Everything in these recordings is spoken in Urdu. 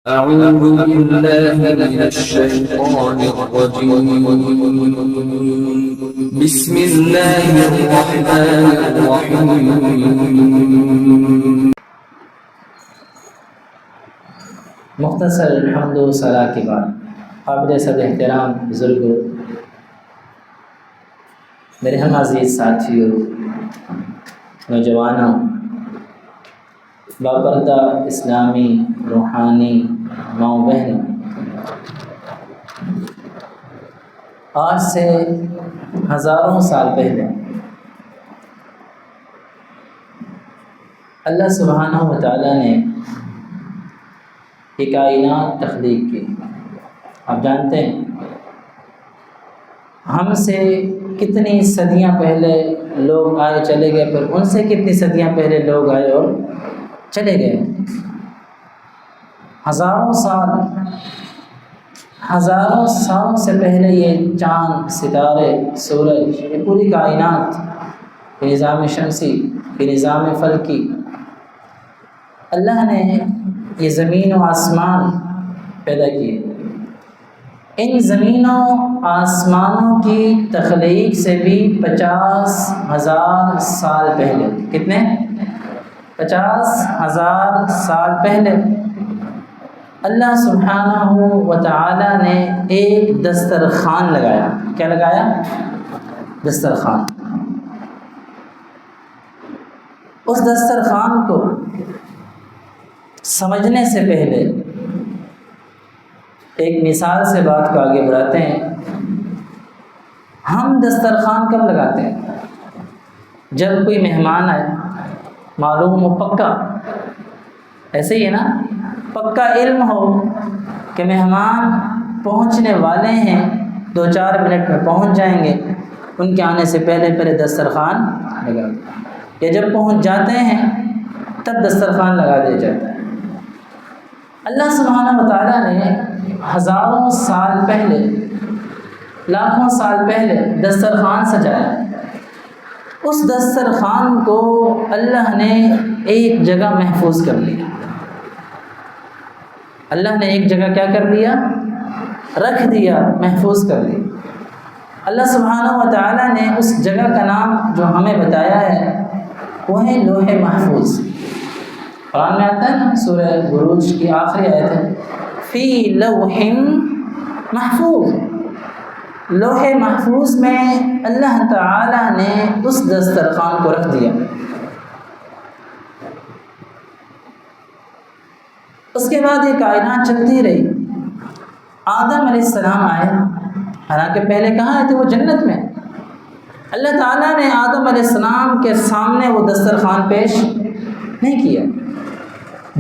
أعوذ بالله من الشيطان الرجيم بسم الله الرحمن الرحيم مختصر الحمد و ثنا کے بعد قابل صد احترام بزرگوں، میرے ہم عزیز ساتھیوں، نوجوانوں، بابردہ اسلامی روحانی ماؤں بہنوں، آج سے ہزاروں سال پہلے اللہ سبحانہ و تعالیٰ نے یہ کائنات تخلیق کی۔ آپ جانتے ہیں ہم سے کتنی صدیاں پہلے لوگ آئے چلے گئے، پھر ان سے کتنی صدیاں پہلے لوگ آئے اور چلے گئے۔ ہزاروں سالوں سے پہلے یہ چاند، ستارے، سورج، یہ پوری کائنات، یہ نظام شمسی، یہ نظام فلکی، اللہ نے یہ زمین و آسمان پیدا کیے۔ ان زمین و آسمانوں کی تخلیق سے بھی 50,000 سال پہلے، کتنے؟ 50,000 سال پہلے اللہ سبحانہ و تعالی نے ایک دسترخوان لگایا۔ کیا لگایا؟ دسترخوان۔ اس دسترخوان کو سمجھنے سے پہلے ایک مثال سے بات کو آگے بڑھاتے ہیں۔ ہم دسترخوان کب لگاتے ہیں؟ جب کوئی مہمان آئے، معلوم ہو پکا، ایسے ہی ہے نا، پکا علم ہو کہ مہمان پہنچنے والے ہیں، 2-4 منٹ میں پہنچ جائیں گے، ان کے آنے سے پہلے دسترخوان لگا دیں، یا جب پہنچ جاتے ہیں تب دسترخوان لگا دیا جاتا ہے۔ اللہ سبحانہ و تعالیٰ نے ہزاروں سال پہلے، لاکھوں سال پہلے دسترخوان سجایا۔ اس دسترخوان کو اللہ نے ایک جگہ محفوظ کر لیا۔ اللہ نے ایک جگہ کیا کر دیا؟ رکھ دیا، محفوظ کر لیا۔ اللہ سبحانہ و تعالیٰ نے اس جگہ کا نام جو ہمیں بتایا ہے وہ ہے لوح محفوظ۔ قرآن میں آتا ہے نا، سورہ بروج کی آخری آیت ہے فی لوح محفوظ۔ لوح محفوظ میں اللہ تعالی نے اس دسترخوان کو رکھ دیا۔ اس کے بعد یہ کائنات چلتی رہی۔ آدم علیہ السلام آئے، حالانکہ پہلے کہاں آئے تھے؟ وہ جنت میں۔ اللہ تعالیٰ نے آدم علیہ السلام کے سامنے وہ دسترخوان پیش نہیں کیا۔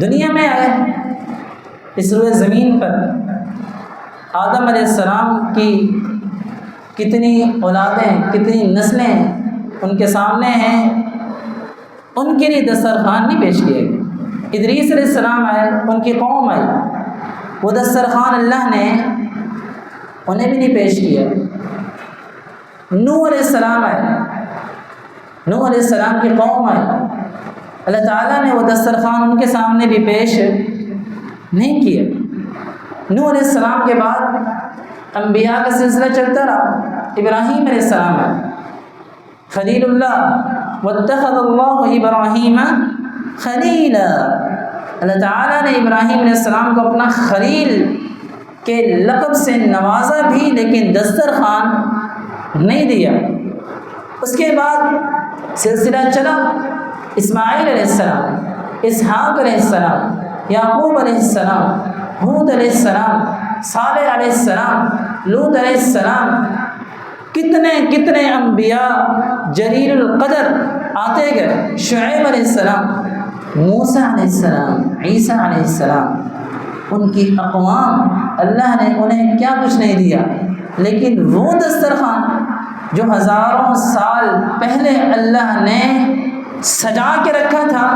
دنیا میں آئے، اس روئے زمین پر آدم علیہ السلام کی کتنی اولادیں، کتنی نسلیں ان کے سامنے ہیں، ان کے لیے دسترخوان نہیں پیش کیے گئے۔ ادریس علیہ السلام آئے، ان کی قوم آئی، وہ دسترخوان اللہ نے انہیں بھی نہیں پیش کیا۔ نوح علیہ السلام آئے، نوح علیہ السلام کی قوم آئی، اللہ تعالیٰ نے وہ دسترخوان ان کے سامنے بھی پیش نہیں کیا۔ نوح علیہ السلام کے بعد انبیاء کا سلسلہ چلتا رہا۔ ابراہیم علیہ السلام آئے، خلیل اللہ، واتخذ اللہ ابراہیم خلیلا۔ اللہ تعالیٰ نے ابراہیم علیہ السلام کو اپنا خلیل کے لقب سے نوازا بھی، لیکن دسترخوان نہیں دیا۔ اس کے بعد سلسلہ چلا، اسماعیل علیہ السلام، اسحاق علیہ السلام، یعقوب علیہ السلام، ہود علیہ السلام، صالح علیہ السلام، لوط علیہ السلام، کتنے انبیاء جلیل القدر آتے گئے، شعیب علیہ السلام، موسیٰ علیہ السلام، عیسیٰ علیہ السلام۔ ان کی اقوام، اللہ نے انہیں کیا کچھ نہیں دیا، لیکن وہ دسترخوان جو ہزاروں سال پہلے اللہ نے سجا کے رکھا تھا،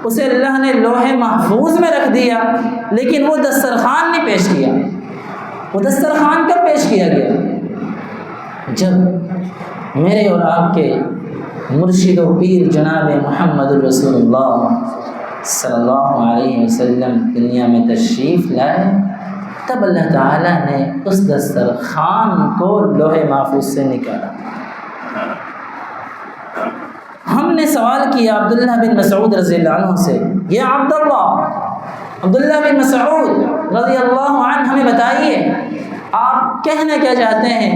اسے اللہ نے لوح محفوظ میں رکھ دیا، لیکن وہ دسترخوان نہیں پیش کیا۔ وہ دسترخوان کب پیش کیا گیا؟ جب میرے اور آپ کے مرشد و پیر جناب محمد رسول اللہ صلی اللہ علیہ وسلم دنیا میں تشریف لائے، تب اللہ تعالیٰ نے اس دسترخوان کو لوح محفوظ سے نکالا۔ ہم نے سوال کیا عبداللہ بن مسعود رضی اللہ عنہ سے، یا عبداللہ بن مسعود رضی اللہ عنہ ہمیں بتائیے آپ کہنا کیا چاہتے ہیں؟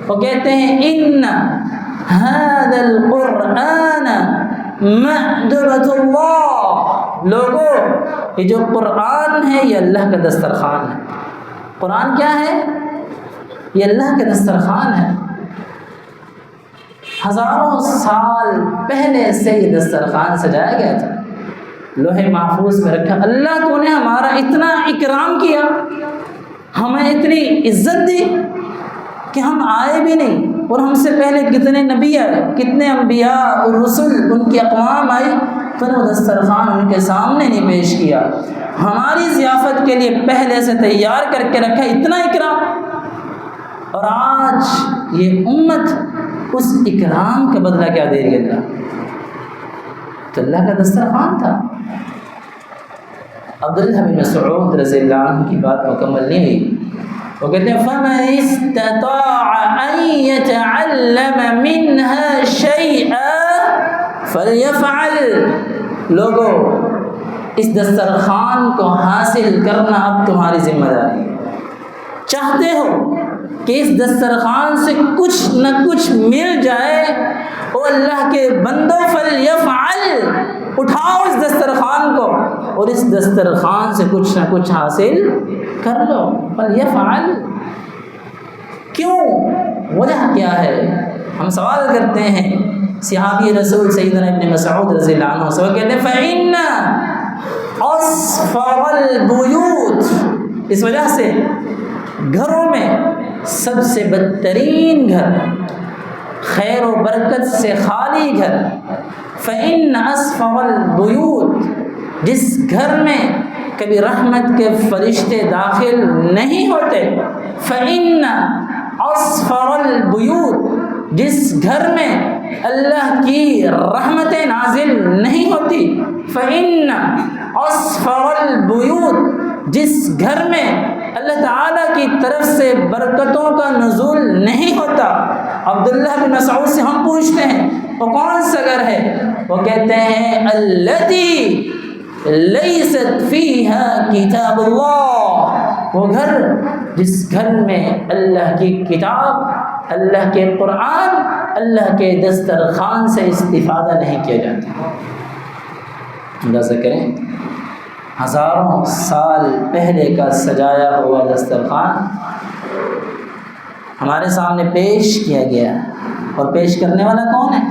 وہ کہتے ہیں ان هذا القرآن مأدبۃ اللہ، لوگوں یہ جو قرآن ہے یہ اللہ کا دسترخوان ہے۔ قرآن کیا ہے؟ یہ اللہ کا دسترخوان ہے۔ ہزاروں سال پہلے سے یہ دسترخوان سجایا گیا تھا، لوح محفوظ میں رکھا۔ اللہ تو نے ہمارا اتنا اکرام کیا، ہمیں اتنی عزت دی کہ ہم آئے بھی نہیں، اور ہم سے پہلے کتنے نبی آئے، کتنے انبیاء اور رسل، ان کی اقوام آئی، پھر وہ دسترخوان ان کے سامنے نہیں پیش کیا، ہماری ضیافت کے لیے پہلے سے تیار کر کے رکھا، اتنا اکرام۔ اور آج یہ امت اس اکرام کا بدلہ کیا دے رہی ہے؟ اللہ تو اللہ کا دسترخوان تھا۔ عبداللہ بن مسعود رضی اللہ عنہ کی بات مکمل نہیں ہوئی، وہ کہتے ہیں فَمَنِ اسْتَطَاعَ أَن يَتَعَلَّمَ مِنْهَا شَيْئًا فَلْيَفْعَلْ، لوگوں اس دسترخوان کو حاصل کرنا اب تمہاری ذمہ داری ہے۔ چاہتے ہو کہ اس دسترخوان سے کچھ نہ کچھ مل جائے، او اللہ کے بندوں فَلْيَفْعَلْ، اٹھاؤ اس دسترخوان کو اور اس دسترخوان سے کچھ نہ کچھ حاصل کر لو۔ فَلْيَفْعَلْ، کیوں؟ وجہ کیا ہے؟ ہم سوال کرتے ہیں صحابی رسول سیدنا ابن مسعود رضی اللہ عنہ سے، وہ کہتے ہیں فَإِنَّ أَصْفَرَ الْبُيُوتِ، اس وجہ سے گھروں میں سب سے بدترین گھر، خیر و برکت سے خالی گھر، فَإِنَّ أَصْفَرَ الْبُيُوتِ، جس گھر میں کبھی رحمت کے فرشتے داخل نہیں ہوتے، فَإِنَّ أَصْفَرَ الْبُيُوتِ، جس گھر میں اللہ کی رحمتیں نازل نہیں ہوتی، فَإِنَّ أَصْفَرَ الْبُيُوتِ، جس گھر میں اللہ تعالیٰ کی طرف سے برکتوں کا نزول نہیں ہوتا۔ عبداللہ بن مسعود سے ہم پوچھتے ہیں وہ کون سا گھر ہے؟ وہ کہتے ہیں التی لیست فیہا کتاب اللہ، وہ گھر جس گھر میں اللہ کی کتاب، اللہ کے قرآن، اللہ کے دسترخوان سے استفادہ نہیں کیا جاتا۔ اندازہ کریں ہزاروں سال پہلے کا سجایا ہوا دسترخوان ہمارے سامنے پیش کیا گیا، اور پیش کرنے والا کون ہے؟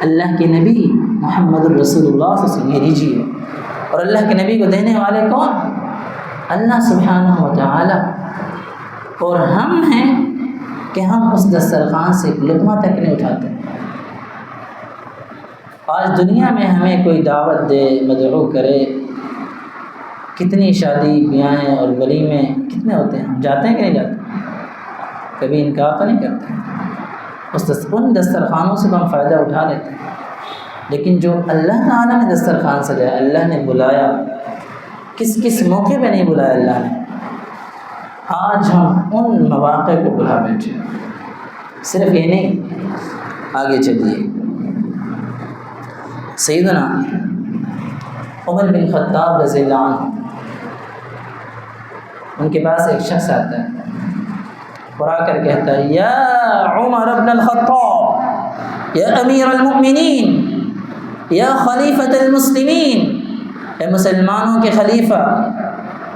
اللہ کے نبی محمد الرسول اللہ صلی اللہ علیہ وسلم۔ لیجیے، اور اللہ کے نبی کو دینے والے کون؟ اللہ سبحانہ و تعالی، اور ہم ہیں کہ ہم اس دسترخوان سے ایک لقمہ تک نہیں اٹھاتے۔ آج دنیا میں ہمیں کوئی دعوت دے، مدعو کرے، کتنی شادی بیاہیں اور ولیمے کتنے ہوتے ہیں، ہم جاتے ہیں کہ نہیں جاتے؟ کبھی انکار تو نہیں کرتے۔ ان دسترخوانوں سے تو ہم فائدہ اٹھا لیتے ہیں، لیکن جو اللہ تعالیٰ نے دسترخوان سجایا، اللہ نے بلایا، کس کس موقع پہ نہیں بلایا اللہ نے؟ آج ہم ان مواقع کو بلا بیٹھے۔ صرف یہ نہیں، آگے چلیے، سیدنا عمر بن خطاب رضی اللہ عنہ، ان کے پاس ایک شخص آتا ہے اور آ کر کہتا ہے یا عمر بن الخطاب، یا امیر المؤمنین، یا خلیفۃ المسلمین، اے مسلمانوں کے خلیفہ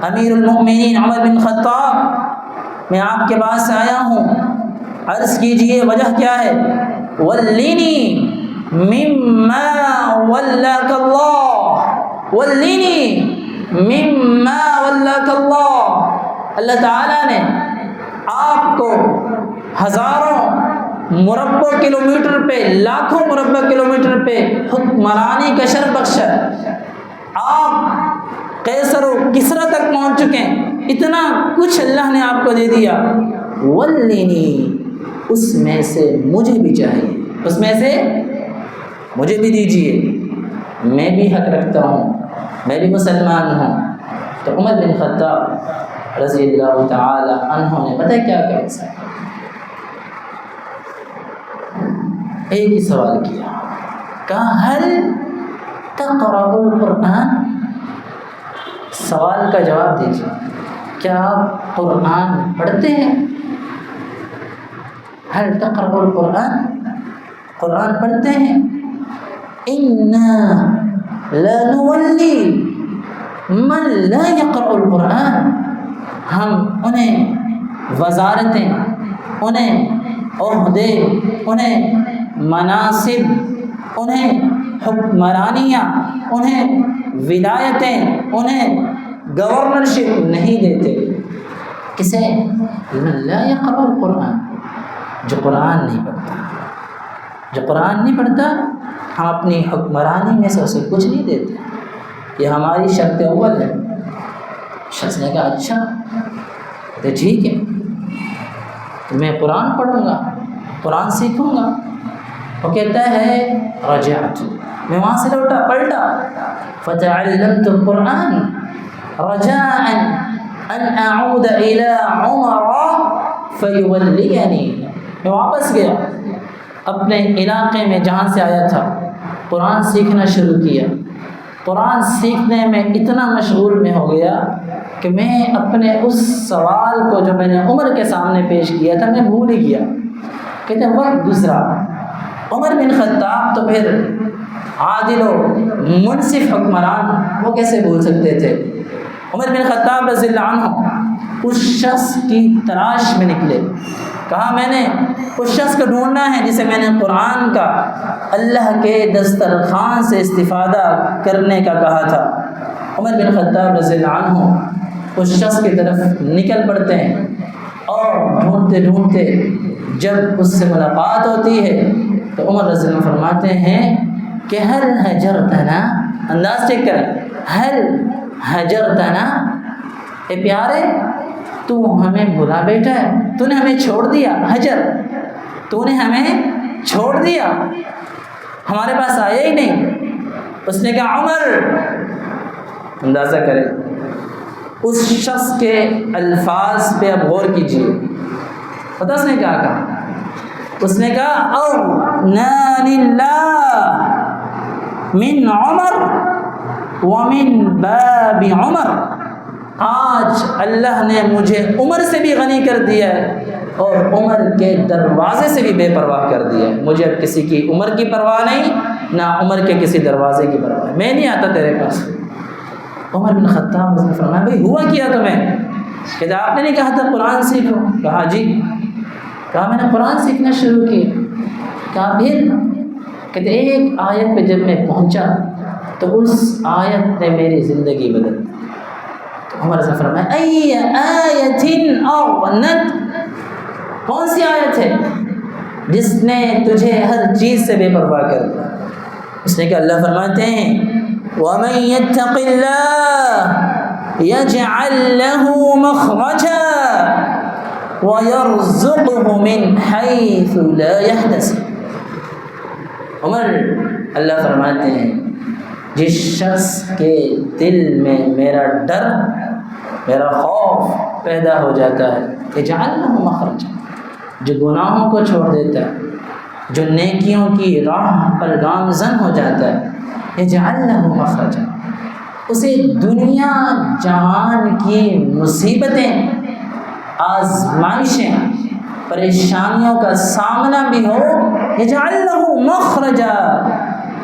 امیر المؤمنین عمر بن خطاب، میں آپ کے پاس آیا ہوں، عرض کیجئے وجہ کیا ہے؟ ولینی مما ولاک اللہ، ولینی مما ولاک اللہ، اللہ تعالیٰ نے آپ کو ہزاروں مربع کلومیٹر پہ، لاکھوں مربع کلومیٹر پہ حکمرانی کا شرف بخشا، آپ قیصر و کسریٰ تک پہنچ چکے ہیں، اتنا کچھ اللہ نے آپ کو دے دیا، ولینی، اس میں سے مجھے بھی چاہیے، اس میں سے مجھے بھی دیجیے۔ میں بھی حق رکھتا ہوں، میں بھی مسلمان ہوں۔ تو عمر بن خطاب رضی اللہ تعالی عنہ نے پتہ کیا کہا؟ ایک ہی سوال کیا، کہا هل تقرأ القرآن؟ سوال کا جواب دیجیے، کیا آپ قرآن پڑھتے ہیں؟ هل تقرأ القرآن؟ قرآن پڑھتے ہیں؟ اِنَّا لَنُوَلِّي مَنْ لَا يَقرأ القرآن، ہم انہیں وزارتیں، انہیں عہدے، انہیں مناصب، انہیں حکمرانیاں، انہیں ولایتیں، انہیں گورنرشپ نہیں دیتے۔ کسے؟ من لا يقرأ القرآن، جو قرآن نہیں پڑھتا۔ جو قرآن نہیں پڑھتا ہم اپنی حکمرانی میں سے اسے کچھ نہیں دیتے، یہ ہماری شرط اول ہے۔ شخص نے کہا اچھا تو ٹھیک ہے، تو میں قرآن پڑھوں گا، قرآن سیکھوں گا۔ وہ کہتا ہے رجعت، میں وہاں سے لوٹا پلٹا، فتعلمت القرآن رجاء ان اعود الى عمر فیولینی، میں واپس گیا اپنے علاقے میں جہاں سے آیا تھا، قرآن سیکھنا شروع کیا۔ قرآن سیکھنے میں اتنا مشغول میں ہو گیا کہ میں اپنے اس سوال کو جو میں نے عمر کے سامنے پیش کیا تھا میں بھول ہی گیا۔ کہتے ہیں وقت گزرا، عمر بن خطاب تو پھر عادل و منصف حکمران، وہ کیسے بھول سکتے تھے؟ عمر بن خطاب رضی اللہ عنہ اس شخص کی تلاش میں نکلے، کہا میں نے اس شخص کو ڈھونڈنا ہے جسے میں نے قرآن کا اللہ کے دسترخوان سے استفادہ کرنے کا کہا تھا۔ عمر بن خطاب رضی اللہ عنہ اس شخص کی طرف نکل پڑتے ہیں اور ڈھونڈتے ڈھونڈتے جب اس سے ملاقات ہوتی ہے تو عمر رضی اللہ عنہ فرماتے ہیں کہ هل ہجرتنا، انداز چیک کریں، هل ہجرتنا، اے پیارے تو ہمیں بھلا بیٹھا ہے، تو نے ہمیں چھوڑ دیا، حجر، تو نے ہمیں چھوڑ دیا، ہمارے پاس آیا ہی نہیں۔ اس نے کہا عمر، اندازہ کریں اس شخص کے الفاظ پہ اب غور کیجیے، پتہ اس نے کیا کہا؟ اس نے کہا اغنان اللہ من عمر ومن باب عمر، آج اللہ نے مجھے عمر سے بھی غنی کر دیا ہے اور عمر کے دروازے سے بھی بے پرواہ کر دیا ہے۔ مجھے اب کسی کی عمر کی پرواہ نہیں، نہ عمر کے کسی دروازے کی پرواہ، میں نہیں آتا تیرے پاس۔ عمر بن خطاب نے فرمایا بھائی ہوا کیا تمہیں؟ کہ آپ نے نہیں کہا تھا قرآن سیکھو؟ کہا جی، کہا میں نے قرآن سیکھنا شروع کیا۔ کہا پھر؟ کہتے ایک آیت پہ جب میں پہنچا تو اس آیت نے میری زندگی بدل دی۔ تو عمر سے فرمایا ای آیت اغنت، کون سی آیت ہے جس نے تجھے ہر چیز سے بے پرواہ کر دیا؟ اس نے کہ اللہ فرماتے ہیں وَمَن يَتَّقِ اللَّهَ يَجْعَلْ لَهُ مَخْرَجًا وَيَرْزُقْهُ مِنْ حَيْثُ لَا يَحْتَسِبُ۔ عمر اللہ فرماتے ہیں جس شخص کے دل میں میرا ڈر، میرا خوف پیدا ہو جاتا ہے، يَجْعَلْ لَهُ مَخْرَجًا، جو گناہوں کو چھوڑ دیتا ہے، جو نیکیوں کی راہ پر گامزن ہو جاتا ہے، يَجْعَلْ لَهُ مَخْرَجًا، اسے دنیا جہان کی مصیبتیں، آزمائشیں، پریشانیوں کا سامنا بھی ہو، يَجْعَلْ لَهُ مَخْرَجًا،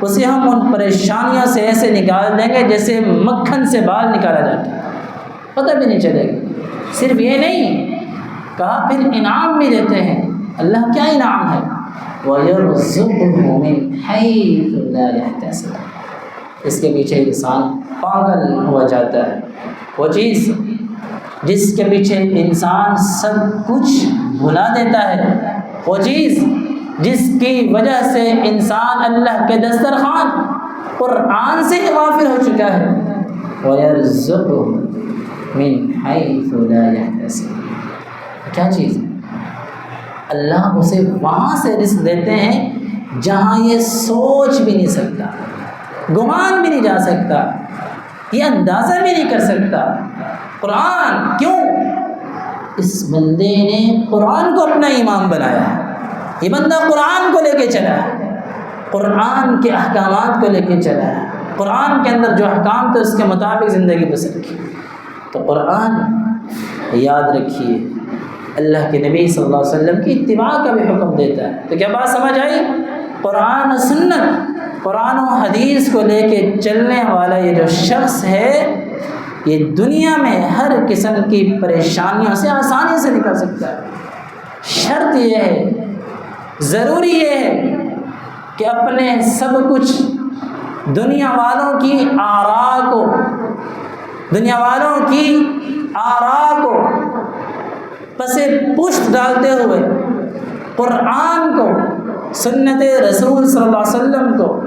اسے ہم ان پریشانیوں سے ایسے نکال دیں گے جیسے مکھن سے بال نکالا جاتا ہے، پتہ بھی نہیں چلے گا۔ صرف یہ نہیں کہا پھر انعام بھی دیتے ہیں۔ اللہ کیا انعام ہے؟ وَيَرْزُقْهُ مِنْ حَيْثُ لَا يَحْتَسِبُ، اس کے پیچھے انسان پاگل ہو جاتا ہے۔ وہ چیز جس کے پیچھے انسان سب کچھ بھلا دیتا ہے، وہ چیز جس کی وجہ سے انسان اللہ کے دسترخوان قرآن سے ہی غافل ہو چکا ہے، وَيَرْزُقْهُ مِنْ حَيْثُ لَا يَحْتَسِبُ، کیا چیز ہے؟ اللہ اسے وہاں سے رزق دیتے ہیں جہاں یہ سوچ بھی نہیں سکتا۔ گمان بھی نہیں جا سکتا، یہ اندازہ بھی نہیں کر سکتا۔ قرآن کیوں؟ اس بندے نے قرآن کو اپنا ایمان بنایا ہے، یہ بندہ قرآن کو لے کے چلا ہے، قرآن کے احکامات کو لے کے چلا ہے، قرآن کے اندر جو احکام تھے اس کے مطابق زندگی بسر کی۔ تو قرآن یاد رکھیے اللہ کے نبی صلی اللہ علیہ وسلم کی اتباع کا بھی حکم دیتا ہے۔ تو کیا بات سمجھ آئی؟ قرآن و سنت، قرآن و حدیث کو لے کے چلنے والا یہ جو شخص ہے، یہ دنیا میں ہر قسم کی پریشانیوں سے آسانی سے نکل سکتا ہے۔ شرط یہ ہے، ضروری یہ ہے کہ اپنے سب کچھ دنیا والوں کی آراء کو، دنیا والوں کی آراء کو پس پشت ڈالتے ہوئے قرآن کو، سنت رسول صلی اللہ علیہ وسلم کو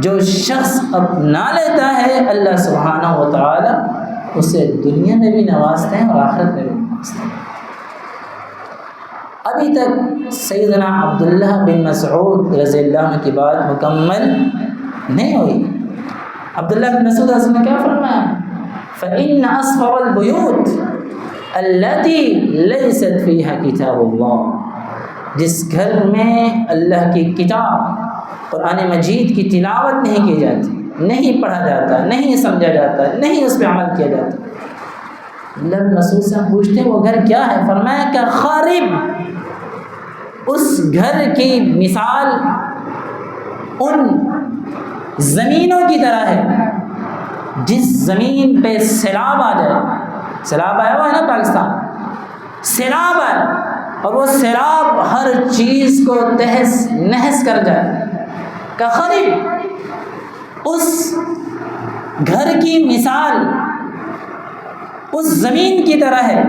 جو شخص اپنا لیتا ہے، اللہ سبحانہ و تعالی اسے دنیا میں بھی نوازتے ہیں اور آخرت میں بھی نوازتے ہیں۔ ابھی تک سیدنا عبداللہ بن مسعود رضی اللہ عنہ کی بات مکمل نہیں ہوئی۔ عبداللہ بن مسعود رضی اللہ عنہ نے کیا فرمایا؟ فَإِنَّ أَصْفَرَ الْبُيُوتِ الَّتِي لَيْسَتْ فِيهَا كِتَابُ اللَّهِ، جس گھر میں اللہ کی کتاب قرآن مجید کی تلاوت نہیں کی جاتی، نہیں پڑھا جاتا، نہیں سمجھا جاتا، نہیں اس پہ عمل کیا جاتا۔ اللہ بن مسعود سے پوچھتے ہیں وہ گھر کیا ہے؟ فرمایا کہ خارب، اس گھر کی مثال ان زمینوں کی طرح ہے جس زمین پہ سیلاب آ جائے، سیلاب آیا ہوا ہے نا پاکستان، سیلاب آئے اور وہ سیلاب ہر چیز کو تہس نہس کر جائے، کہ خریب اس گھر کی مثال اس زمین کی طرح ہے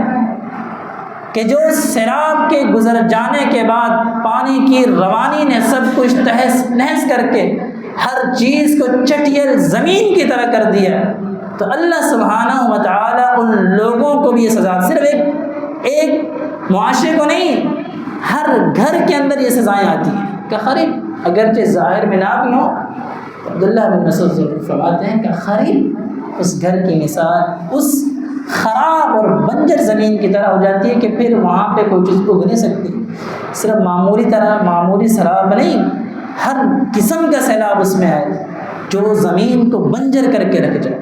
کہ جو سیلاب کے گزر جانے کے بعد پانی کی روانی نے سب کچھ تہس نہس کر کے ہر چیز کو چٹیل زمین کی طرح کر دیا۔ تو اللہ سبحانہ و تعالیٰ ان لوگوں کو بھی یہ سزا، صرف ایک معاشرے کو نہیں، ہر گھر کے اندر یہ سزائیں آتی ہیں کہ خریب، اگرچہ ظاہر میں نہ بھی ہو۔ عبداللہ بن مسعود فرماتے ہیں کہ خریب اس گھر کی مثال اس خراب اور بنجر زمین کی طرح ہو جاتی ہے کہ پھر وہاں پہ کوئی چیز اگ نہیں سکتی، صرف معمولی سیلاب نہیں، ہر قسم کا سیلاب اس میں آئے جو زمین کو بنجر کر کے رکھ جائے۔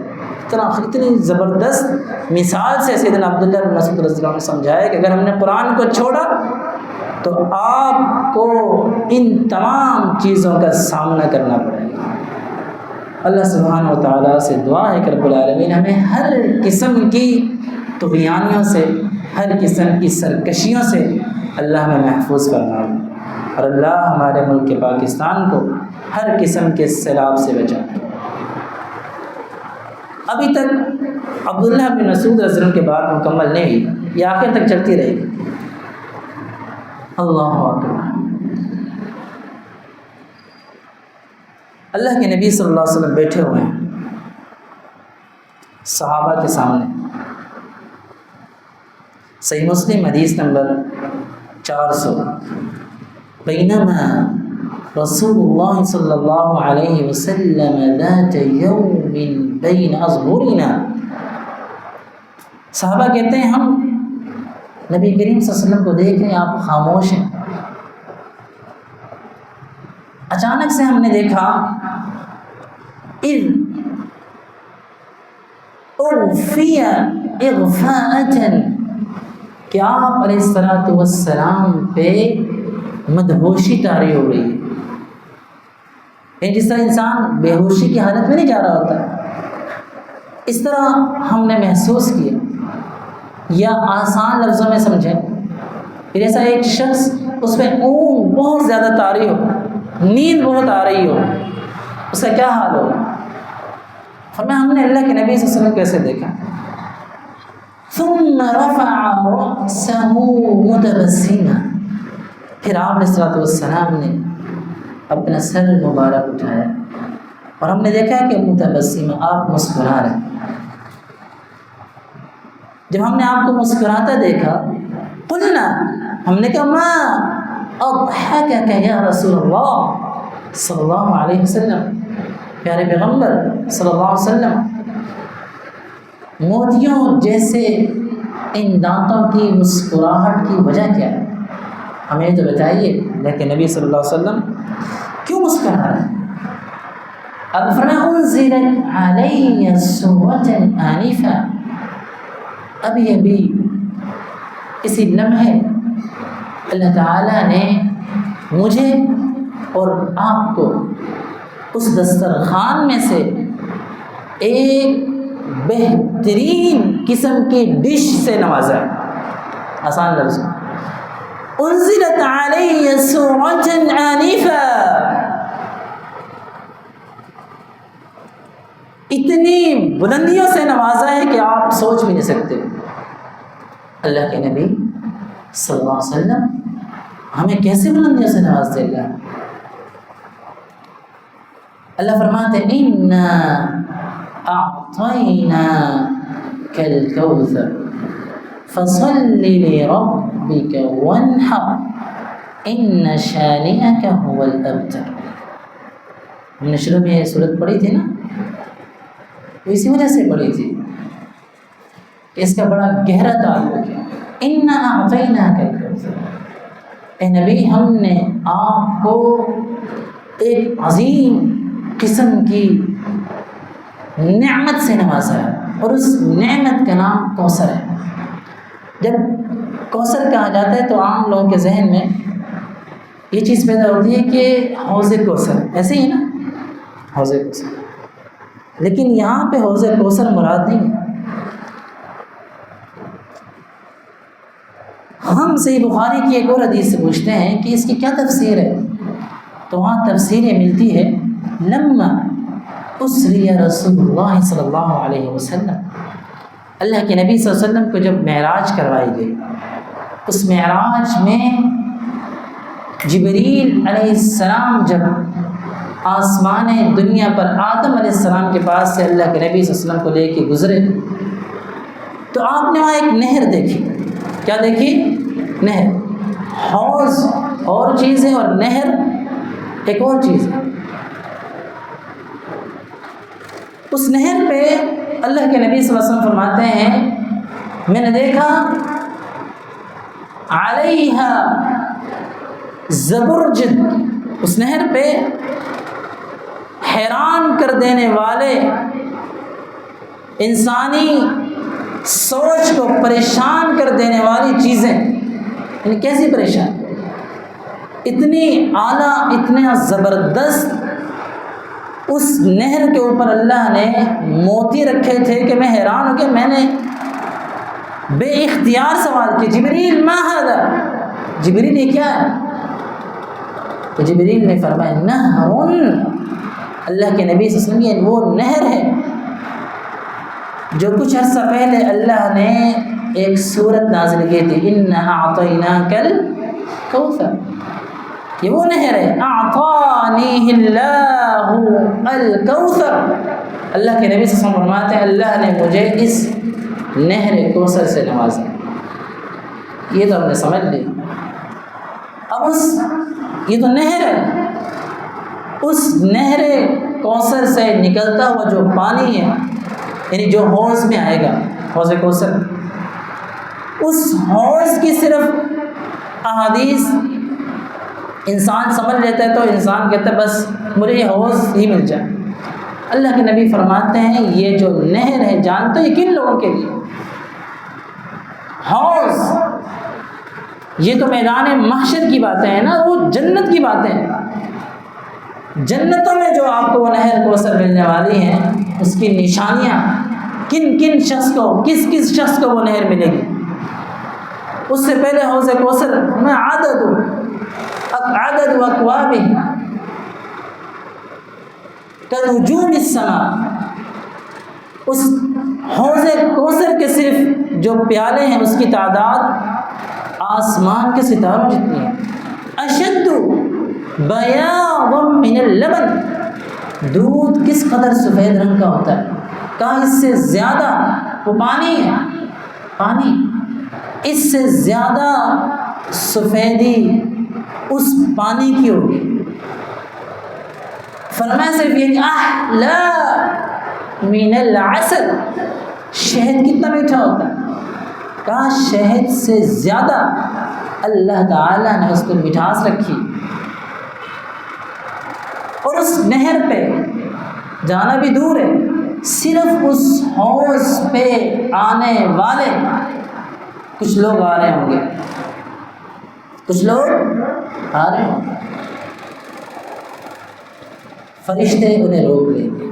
اتنی زبردست مثال سے سیدنا عبداللہ بن مسعود رضی اللہ عنہ نے سمجھایا کہ اگر ہم نے قرآن کو چھوڑا تو آپ کو ان تمام چیزوں کا سامنا کرنا پڑے گا۔ اللہ سبحانہ و تعالیٰ سے دعا ہے کہ رب العالمین ہمیں ہر قسم کی طغیانیوں سے، ہر قسم کی سرکشیوں سے اللہ ہمیں محفوظ فرمائے، اور اللہ ہمارے ملک پاکستان کو ہر قسم کے سیلاب سے بچائے۔ ابھی تک عبداللہ بن مسعود رضی اللہ عنہ کی بات مکمل نہیں ہوئی، یہ آخر تک چلتی رہے گی۔ اللہ اکبر، اللہ کے نبی صلی اللہ علیہ وسلم بیٹھے ہوئے ہیں صحابہ کے سامنے۔ صحیح مسلم حدیث نمبر 400، بینما رسول اللہ صلی اللہ علیہ وسلم ذات یوم بین اظہرنا، صحابہ کہتے ہیں ہم نبی کریم صلی اللہ علیہ وسلم کو دیکھ رہے ہیں، آپ خاموش ہیں۔ اچانک سے ہم نے دیکھا اذ اغفی اغفاءۃ، کہ آپ علیہ الصلوۃ والسلام پہ مدہوشی طاری ہو رہی ہے، جس طرح انسان بے ہوشی کی حالت میں نہیں جا رہا ہوتا، اس طرح ہم نے محسوس کیا، یا آسان لفظوں میں سمجھیں، پھر ایسا ایک شخص اس پہ اونگ بہت زیادہ طاری ہو، نیند بہت آ رہی ہو، اس کا کیا حال ہوگا؟ فرمایا ہم نے اللہ کے نبی صلی اللہ علیہ وسلم کیسے دیکھا، ثم رفع رأسه متبسما، پھر آپ علیہ الصلوۃ والسلام نے اپنا سر مبارک اٹھایا اور ہم نے دیکھا کہ متبسما، آپ مسکرا رہے ہیں۔ جب ہم نے آپ کو مسکراتا دیکھا، قلنا، ہم نے کہا ما اضحکک یا رسول اللہ صلی اللہ علیہ وسلم، پیارے پیغمبر صلی اللہ علیہ وسلم موتیوں جیسے ان دانتوں کی مسکراہٹ کی وجہ کیا ہے؟ ہمیں تو بتائیے، لیکن نبی صلی اللہ علیہ وسلم کیوں مسکرا رہے ہیں؟ اب فرمایا انزلت علی سورۃ آنفا، ابھی اسی لمحے اللہ تعالیٰ نے مجھے اور آپ کو اس دسترخوان میں سے ایک بہترین قسم کی ڈش سے نوازا ہے۔ آسان لفظ، انزلت علی سورۃ آنفا، اتنی بلندیوں سے نوازا ہے کہ آپ سوچ بھی نہیں سکتے۔ اللہ کے نبی صلی اللہ علیہ وسلم ہمیں کیسے بلندیوں سے نوازتے اللہ؟ اللہ فرماتے اِنَّا أعطيناك الكوثر فصل لربك وانحر إن شانئك هو الأبتر۔ ہم نے شروع میں یہ سورت پڑھی تھی نا، اسی وجہ سے پڑھی تھی کہ اس کا بڑا گہرا تعلق ہے۔ إِنَّا أَعْطَيْنَاكَ الْكَوْثَرَ، اے نبی ہم نے آپ کو ایک عظیم قسم کی نعمت سے نوازا ہے، اور اس نعمت کا نام کوثر ہے۔ جب کوثر کہا جاتا ہے تو عام لوگوں کے ذہن میں یہ چیز پیدا ہوتی ہے کہ حوض کوثر، ایسے ہی نا حوض کوثر، لیکن یہاں پہ حوض کوثر مراد نہیں ہے۔ ہم صحیح بخاری کی ایک اور حدیث سے پوچھتے ہیں کہ اس کی کیا تفسیر ہے، تو وہاں تفسیریں ملتی ہے لما اسری رسول اللہ صلی اللہ علیہ وسلم، اللہ کے نبی صلی اللہ علیہ وسلم کو جب معراج کروائی گئی، اس معراج میں جبریل علیہ السلام جب آسمان دنیا پر آدم علیہ السلام کے پاس سے اللہ کے نبی صلی اللہ علیہ وسلم کو لے کے گزرے تو آپ نے وہاں ایک نہر دیکھی۔ کیا دیکھی؟ نہر۔ حوض اور چیز ہے اور نہر ایک اور چیز ہے۔ اس نہر پہ اللہ کے نبی صلی اللہ علیہ وسلم فرماتے ہیں میں نے دیکھا علیہا زبرجد، اس نہر پہ حیران کر دینے والے، انسانی سوچ کو پریشان کر دینے والی چیزیں، یعنی کیسی پریشان، اتنی اعلیٰ اتنا زبردست اس نہر کے اوپر اللہ نے موتی رکھے تھے کہ میں حیران ہو گیا۔ میں نے بے اختیار سوال کیا جبریل ما ھذا، جبریل یہ کیا ہے؟ تو جبریل نے فرمایا نہر، اللہ کے نبی صلی اللہ علیہ وسلم یہ وہ نہر ہے جو کچھ عرصہ پہلے اللہ نے ایک سورت نازل کی تھی اِنَّا أَعْطَيْنَاكَ الْكَوْثَرَ، یہ وہ نہر ہے۔ اعطانیہ اللہ الکوثر، اللہ کے نبی صلی اللہ علیہ وسلم فرماتے ہیں اللہ نے مجھے اس نہر کوثر سے نوازا۔ یہ تو ہم نے سمجھ لی۔ اب یہ تو نہر ہے، اس نہر کوثر سے نکلتا ہوا جو پانی ہے، یعنی جو حوض میں آئے گا، حوض کوثر، اس حوض کی صرف احادیث انسان سمجھ لیتا ہے تو انسان کہتا ہے بس مجھے یہ حوض ہی مل جائے۔ اللہ کے نبی فرماتے ہیں یہ جو نہر ہے جانتے ہو یہ کن لوگوں کے لیے؟ حوض، یہ تو میدان محشر کی باتیں ہیں نا، وہ جنت کی باتیں ہیں۔ جنتوں میں جو آپ کو وہ نہر کوثر ملنے والی ہیں اس کی نشانیاں کن کن شخص کو، کس کس شخص کو وہ نہر ملے گی۔ اس سے پہلے حوض کوثر میں عدد اکواب کنجوم السماء، اس حوض کوثر کے صرف جو پیالے ہیں اس کی تعداد آسمان کے ستاروں جتنی ہے۔ اشد بیاض من اللبن، دودھ کس قدر سفید رنگ کا ہوتا ہے، کہا اس سے زیادہ، وہ پانی ہے، پانی اس سے زیادہ سفیدی اس پانی کی ہوگی۔ فرمایا صرف یہ احلا من العسل، شہد کتنا میٹھا ہوتا ہے، کہا شہد سے زیادہ اللہ تعالیٰ نے اس کو مٹھاس رکھی. اور اس نہر پہ جانا بھی دور ہے، صرف اس حوض پہ آنے والے کچھ لوگ آ رہے ہوں گے، کچھ لوگ آ رہے ہوں گے، فرشتے انہیں روک لیں گے.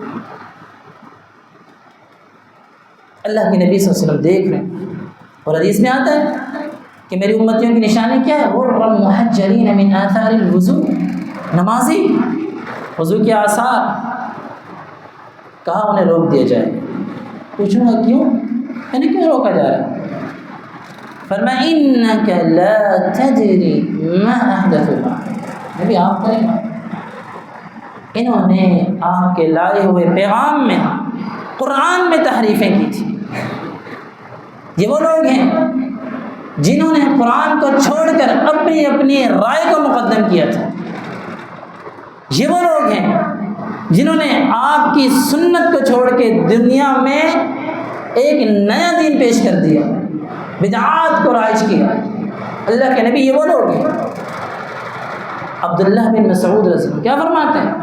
اللہ کے نبی صلی اللہ علیہ وسلم دیکھ رہے ہیں، اور حدیث میں آتا ہے کہ میری امتیوں کی نشانی کیا ہے، غرًا محجلین من آثار الوضوء، نمازی وضو کے آثار. کہا انہیں روک دیا جائے. پوچھوں گا کیوں، یعنی کیوں روکا جا رہا ہے؟ فرمایا انک لا تدری ما احدثوا بعد، نبی آپ کریں گا، انہوں نے آپ کے لائے ہوئے پیغام میں قرآن میں تحریفیں کی تھی. یہ وہ لوگ ہیں جنہوں نے قرآن کو چھوڑ کر اپنی اپنی رائے کو مقدم کیا تھا. یہ وہ لوگ ہیں جنہوں نے آپ کی سنت کو چھوڑ کے دنیا میں ایک نیا دین پیش کر دیا، بدعات کو رائج کیا. اللہ کے نبی یہ وہ لوگ ہیں. عبداللہ بن مسعود رضی اللہ عنہ کیا فرماتے ہیں،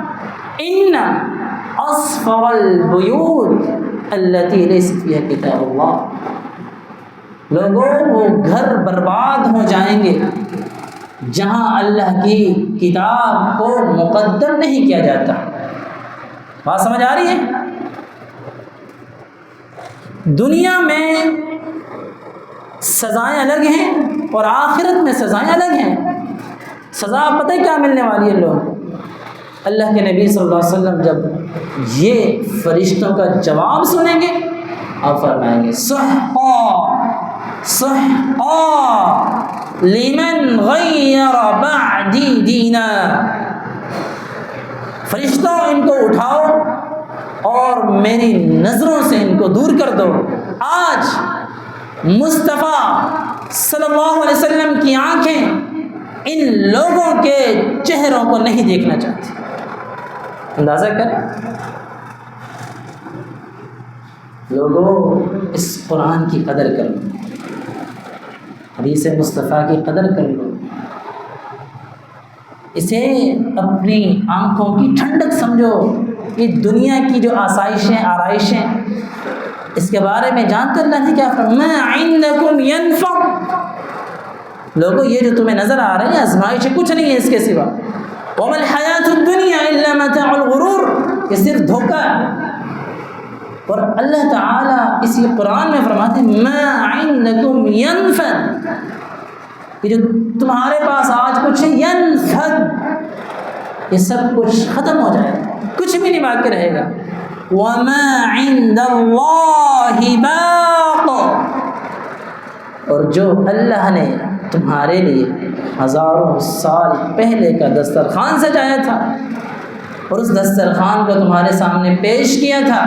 ان اصفر البیوت التي ليست فيها کتاب اللہ، لوگوں وہ گھر برباد ہو جائیں گے جہاں اللہ کی کتاب کو مقدم نہیں کیا جاتا. بات سمجھ آ رہی ہے؟ دنیا میں سزائیں الگ ہیں اور آخرت میں سزائیں الگ ہیں. سزا پتہ ہے کیا ملنے والی ہے لوگ؟ اللہ کے نبی صلی اللہ علیہ وسلم جب یہ فرشتوں کا جواب سنیں گے، آپ فرمائیں گے سحقا سحقا لمن غیر بعدی دینا. فرشتوں ان کو اٹھاؤ اور میری نظروں سے ان کو دور کر دو. آج مصطفیٰ صلی اللہ علیہ وسلم کی آنکھیں ان لوگوں کے چہروں کو نہیں دیکھنا چاہتی. اندازہ کریں لوگوں، اس قرآن کی قدر کر لو، حدیث مصطفیٰ کی قدر کر لو، اسے اپنی آنکھوں کی ٹھنڈک سمجھو. یہ دنیا کی جو آسائشیں آرائشیں، اس کے بارے میں جانتے اللہ نے کیا فرمایا، ما عندکم ینفد، لوگوں یہ جو تمہیں نظر آ رہے ہیں آزمائش کچھ نہیں ہے اس کے سوا. وما الحیات الدنیا الا متاع الغرور، یہ صرف دھوکہ ہے. اور اللہ تعالیٰ اسی قرآن میں فرماتے ہیں ما عندکم ینفد، یہ جو تمہارے پاس آج کچھ ہے، ینفد، یہ سب کچھ ختم ہو جائے گا، کچھ بھی نہیں باقی رہے گا. وما عند اللہ باق، اور جو اللہ نے تمہارے لیے ہزاروں سال پہلے کا دسترخوان سجایا تھا اور اس دسترخوان کو تمہارے سامنے پیش کیا تھا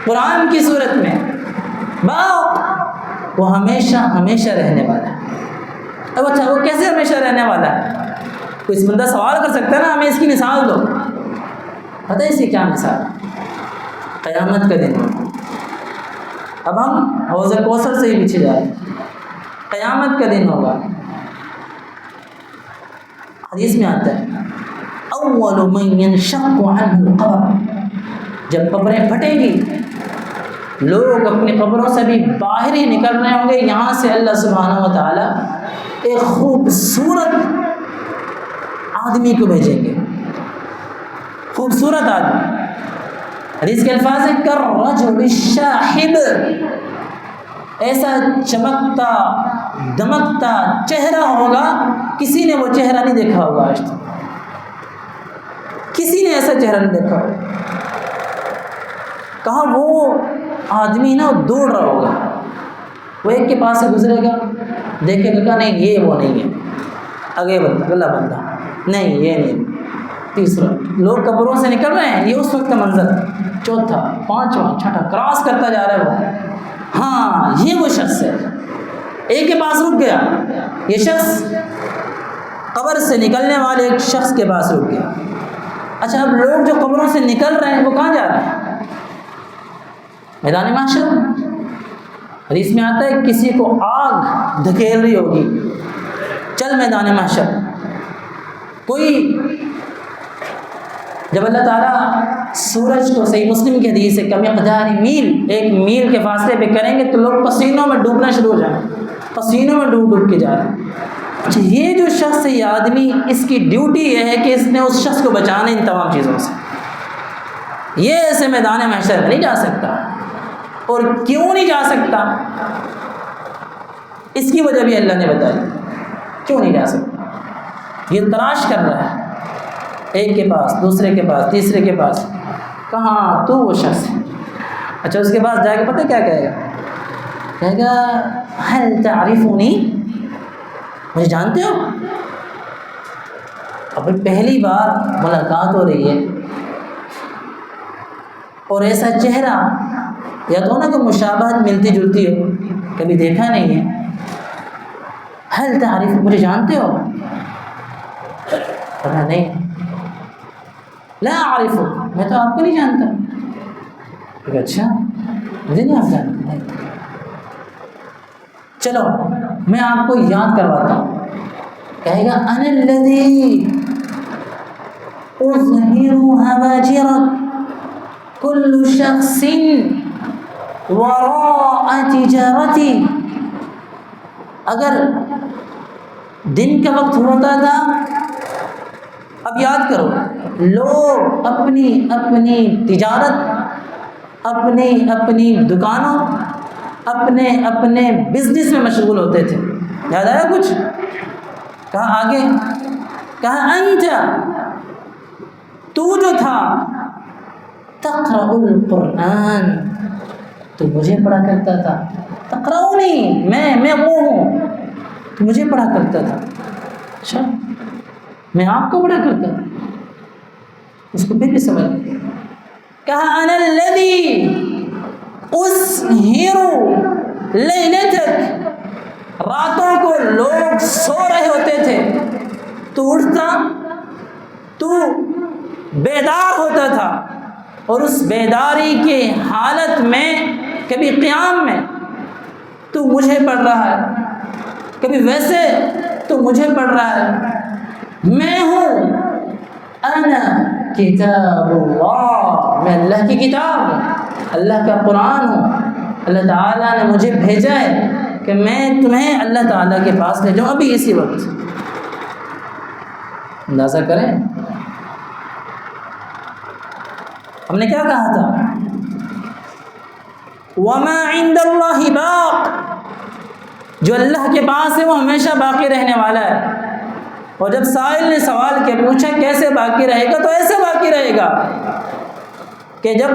قرآن کی صورت میں، باق، وہ ہمیشہ ہمیشہ رہنے والا ہے. اب اچھا وہ کیسے ہمیشہ رہنے والا ہے؟ کوئی اس بندہ سوال کر سکتا ہے نا، ہمیں اس کی مثال دو. پتہ ہے اس کی کیا مثال؟ قیامت کا دن. اب ہم حوض کوثر سے ہی پیچھے جا رہے ہیں. قیامت کا دن ہوگا، حدیث میں آتا ہے اول من ينشق عنه القبر، جب قبریں پھٹیں گی لوگ اپنی قبروں سے بھی باہر ہی نکل رہے ہوں گے. یہاں سے اللہ سبحانہ و تعالیٰ ایک خوبصورت آدمی کو بھیجیں گے، خوبصورت آدمی. حدیث کے الفاظ ہیں کالرجل الشاحب، ایسا چمکتا دمکتا چہرہ ہوگا، کسی نے وہ چہرہ نہیں دیکھا ہوگا آج تک، کسی نے ایسا چہرہ نہیں دیکھا ہوگا. کہا وہ آدمی نا دوڑ رہا ہوگا، وہ ایک کے پاس سے گزرے گا، دیکھے گا نہیں یہ وہ نہیں ہے، آگے بندہ اگلا بندہ نہیں یہ نہیں، تیسرا، لوگ قبروں سے نکل رہے ہیں، یہ اس وقت کا منظر، چوتھا، پانچواں، چھٹا، کراس کرتا جا رہا ہے وہ، ہاں یہ وہ شخص ہے. ایک کے پاس رک گیا، یہ شخص قبر سے نکلنے والے ایک شخص کے پاس رک گیا. اچھا اب لوگ جو قبروں سے نکل رہے ہیں وہ کہاں جا رہے ہیں؟ میدان محشر۔ حدیث میں آتا ہے کسی کو آگ دھکیل رہی ہوگی، چل میدان محشر۔ کوئی جب اللہ تعالیٰ سورج کو، صحیح مسلم کی حدیث ہے، کمقدار میل، 1 میل کے فاصلے پہ کریں گے تو لوگ پسینوں میں ڈوبنا شروع ہو جائیں، پسینوں میں ڈوب ڈوب کے جا رہے ہیں۔ اچھا یہ جو شخص ہے، یہ آدمی، اس کی ڈیوٹی یہ ہے کہ اس نے اس شخص کو بچانا ان تمام چیزوں سے۔ یہ ایسے میدان محشر میں نہیں جا سکتا۔ اور کیوں نہیں جا سکتا؟ اس کی وجہ بھی اللہ نے بتائی کیوں نہیں جا سکتا۔ یہ تلاش کر رہا ہے، ایک کے پاس، دوسرے کے پاس، تیسرے کے پاس، کہاں تو وہ شخص ہے۔ اچھا اس کے پاس جا کے پتہ کیا کہے گا؟ کہے گا هل تعرفونی، مجھے جانتے ہو؟ اب پہلی بار ملاقات ہو رہی ہے اور ایسا چہرہ، یا تو نا کہ مشابہت ملتی جلتی ہو، کبھی دیکھا نہیں ہے۔ هل تعرف، مجھے جانتے ہو؟ کہا نہیں، لا اعرف، میں تو آپ کو نہیں جانتا۔ کہ اچھا مجھے نہیں آپ جانتے؟ نہیں، چلو میں آپ کو یاد کرواتا ہوں۔ کہے گا انا الذی اظہر ہواجر کل شخص وراء تجارتی۔ اگر دن کا وقت ہوتا تھا، اب یاد کرو، لوگ اپنی اپنی تجارت، اپنی دکانوں، اپنے اپنے بزنس میں مشغول ہوتے تھے۔ یاد آیا کچھ؟ کہا آگے، کہا انت، تو جو تھا، تقرأ القرآن، تو مجھے پڑھا کرتا تھا۔ تقرأنی، میں وہ ہوں، تو مجھے پڑھا کرتا تھا۔ اچھا میں آپ کو پڑھا کرتا تھا؟ اس کو پھر بھی سمجھ گیا۔ کہا انا الذی اسہر لیلتک، راتوں کو لوگ سو رہے ہوتے تھے تو اٹھتا، تو بیدار ہوتا تھا، اور اس بیداری کے حالت میں کبھی قیام میں تو مجھے پڑھ رہا ہے، کبھی ویسے تو مجھے پڑھ رہا ہے۔ میں ہوں انا کتاب اللہ، میں اللہ کی کتاب ہوں، اللہ کا قرآن ہوں۔ اللہ تعالیٰ نے مجھے بھیجا ہے کہ میں تمہیں اللہ تعالیٰ کے پاس لے جاؤں ابھی اسی وقت۔ اندازہ کریں ہم نے کیا کہا تھا؟ وما عند اللہ باق، جو اللہ کے پاس ہے وہ ہمیشہ باقی رہنے والا ہے۔ اور جب سائل نے سوال کیا، پوچھا کیسے باقی رہے گا، تو ایسے باقی رہے گا کہ جب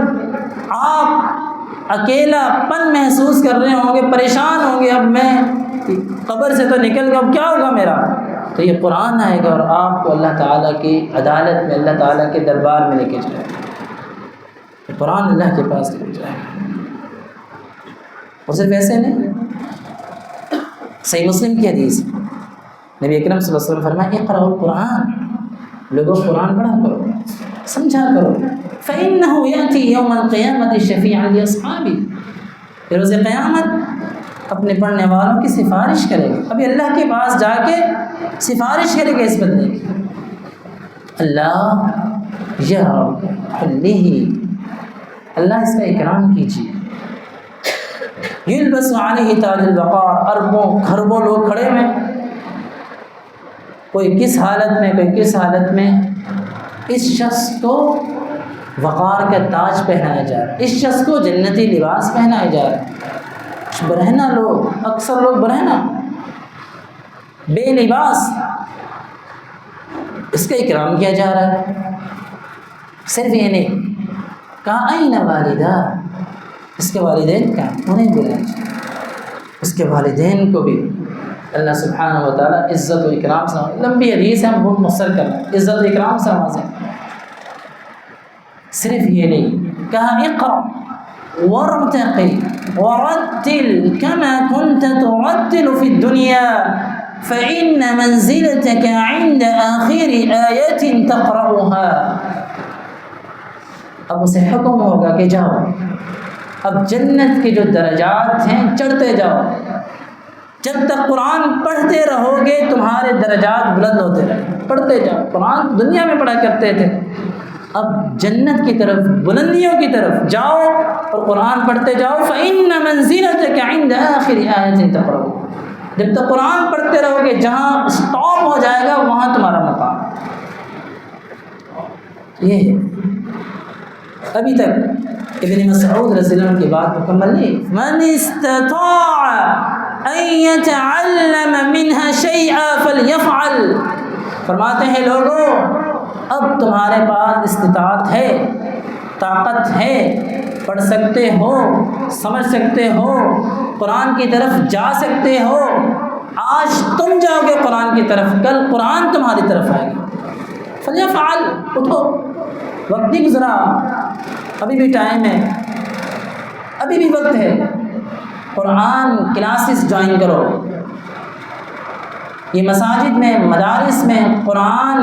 آپ اکیلا پن محسوس کر رہے ہوں گے، پریشان ہوں گے، اب میں قبر سے تو نکل گیا، اب کیا ہوگا میرا، تو یہ قرآن آئے گا اور آپ کو اللہ تعالیٰ کی عدالت میں، اللہ تعالیٰ کے دربار میں لے کے جائے گا۔ قرآن اللہ کے پاس لے کے جائے گا۔ اور صرف ایسے نہیں، صحیح مسلم کی حدیث، نبی اکرم صلی اللہ علیہ وسلم فرمایا اقرأ القرآن، لوگوں قرآن پڑھا کرو، سمجھا کرو، فإنه يأتي يوم القيامة شفيعا لأصحابه، روز قیامت اپنے پڑھنے والوں کی سفارش کرے گا۔ ابھی اللہ کے پاس جا کے سفارش کرے گا اس بندے کی، اللہ یا رب علیہ، اللہ اس کا اکرام کیجیے۔ یلبس علیہ تاج الوقار، اربوں خربوں لوگ کھڑے ہیں، کوئی کس حالت میں، کوئی کس حالت میں، اس شخص کو وقار کا تاج پہنایا جا رہا ہے، اس شخص کو جنتی لباس پہنایا جا رہا ہے۔ برہنہ لوگ، اکثر لوگ برہنہ، بے لباس، اس کا اکرام کیا جا رہا ہے۔ صرف یہ نہیں کہا این والدہ، اس کے والدین کا انہیں بلایا جائے، اس کے والدین کو بھی اللہ سبحانہ و تعالیٰ عزت و اکرام سے، لمبی حدیث ہے ہم بہت مختصر کر رہے ہیں، عزت و اکرام سے نوازیں۔ صرف یہ نہیں کہا اقرأ وارتقی ورتل كما كنت ترتل في الدنيا فإن منزلتك عند آخر آية تقرأها، اب اسے حکم ہوگا کہ جاؤ، اب جنت کے جو درجات ہیں چڑھتے جاؤ، جب تک قرآن پڑھتے رہو گے تمہارے درجات بلند ہوتے رہیں، پڑھتے جاؤ۔ قرآن دنیا میں پڑھا کرتے تھے، اب جنت کی طرف، بلندیوں کی طرف جاؤ اور قرآن پڑھتے جاؤ۔ فَإِنَّ مَنزِلَتَكَ عِنْدَ آخِرِ آیَةٍ تَقْرَأُ، جب تک قرآن پڑھتے رہو گے جہاں اسٹاپ ہو جائے گا وہاں تمہارا مقام۔ یہ ہے، ابھی تک ابن مسعود رضی اللہ عنہ کی بات مکمل نہیں۔ من استطاع ان يتعلم منها شيئا فليفعل، فرماتے ہیں لوگوں اب تمہارے پاس استطاعت ہے، طاقت ہے، پڑھ سکتے ہو، سمجھ سکتے ہو، قرآن کی طرف جا سکتے ہو۔ آج تم جاؤ گے قرآن کی طرف، کل قرآن تمہاری طرف آئے گا۔ فلیفعل، اٹھو، وقت نہیں گزرا، ابھی بھی ٹائم ہے، ابھی بھی وقت ہے، قرآن کلاسز جوائن کرو۔ یہ مساجد میں، مدارس میں قرآن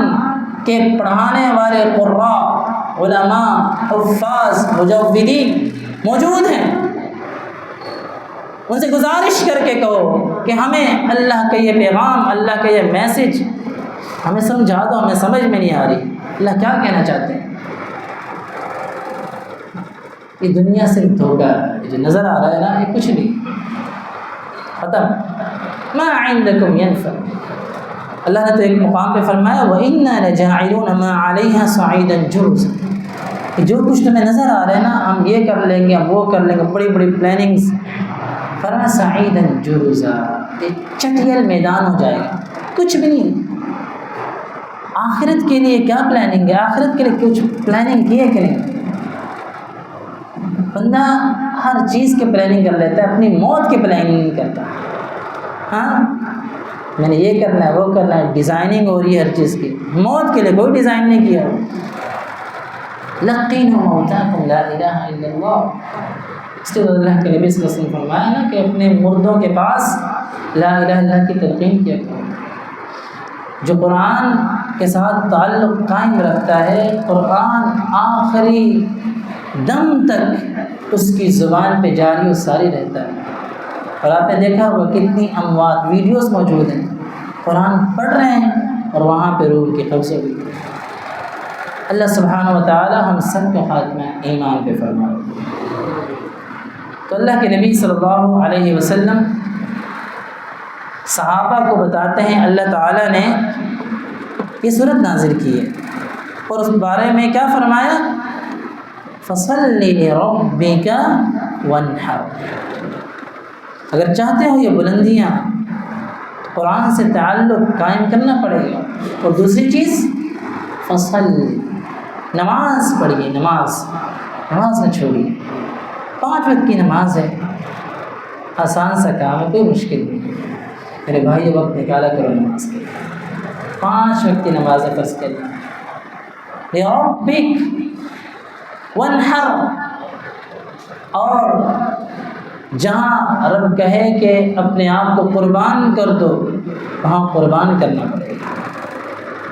کے پڑھانے والے قراء، علماء، حفاظ، مجودین موجود ہیں، ان سے گزارش کر کے کہو کہ ہمیں اللہ کا یہ پیغام، اللہ کا یہ میسج ہمیں سمجھا دو، ہمیں سمجھ میں نہیں آ رہی، اللہ کیا کہنا چاہتے ہیں۔ یہ دنیا صرف دھوکہ ہے، جو نظر آ رہا ہے نا یہ کچھ نہیں، ختم۔ ما عندکم ينفد، اللہ نے تو ایک مقام پہ فرمایا وَإِنَّا لَجَاعِلُونَ مَا عَلَيْهَا صَعِيدًا جُرُزًا، کہ جو کچھ تمہیں نظر آ رہا ہے نا، ہم یہ کر لیں گے، ہم وہ کر لیں گے، بڑی بڑی پلاننگز، فرمایا صَعِيدًا جُرُزًا، ایک چٹیل میدان ہو جائے گا، کچھ بھی نہیں۔ آخرت کے لیے کیا پلاننگ ہے؟ آخرت کے لیے کچھ پلاننگ کی ہے کہ نہیں؟ بندہ ہر چیز کی پلاننگ کر لیتا ہے، اپنی موت کی پلاننگ نہیں کرتا۔ ہاں میں نے یہ کرنا ہے، وہ کرنا ہے، ڈیزائننگ ہو رہی ہے ہر چیز کی، موت کے لیے کوئی ڈیزائن نہیں کیا۔ لقینوا موتاکم لا الہ الا اللہ، اس لیے اللہ کے نبی صلی اللہ علیہ وسلم فرمایا نا کہ اپنے مردوں کے پاس لا الہ الا اللہ کی تلقین کیا کرو۔ جو قرآن کے ساتھ تعلق قائم رکھتا ہے، قرآن آخری دم تک اس کی زبان پہ جاری و ساری رہتا ہے۔ اور آپ نے دیکھا ہوگا کتنی اموات ویڈیوز موجود ہیں، قرآن پڑھ رہے ہیں اور وہاں پہ روح کی قبض ہوئی۔ اللہ سبحانہ و تعالی ہم سب کا خاتمہ ایمان پہ فرمائے۔ تو اللہ کے نبی صلی اللہ علیہ وسلم صحابہ کو بتاتے ہیں اللہ تعالیٰ نے یہ صورت نازل کی ہے، اور اس بارے میں کیا فرمایا؟ فَصَلِّ لِرَبِّكَ وَانْحَرْ، اگر چاہتے ہو یہ بلندیاں قرآن سے تعلق قائم کرنا پڑے گا۔ اور دوسری چیز فصل، نماز پڑھیے، نماز نہ چھوڑیے، 5 وقت کی نماز ہے، آسان سا کام ہے، کوئی مشکل نہیں۔ میرے بھائی وقت نکالا کرو نماز کے لیے، 5 وقت کی نماز فرض کرنا۔ لِرَبِّكَ وَانْحَرْ، اور جہاں رب کہے کہ اپنے آپ کو قربان کر دو وہاں قربان کرنا پڑے گا۔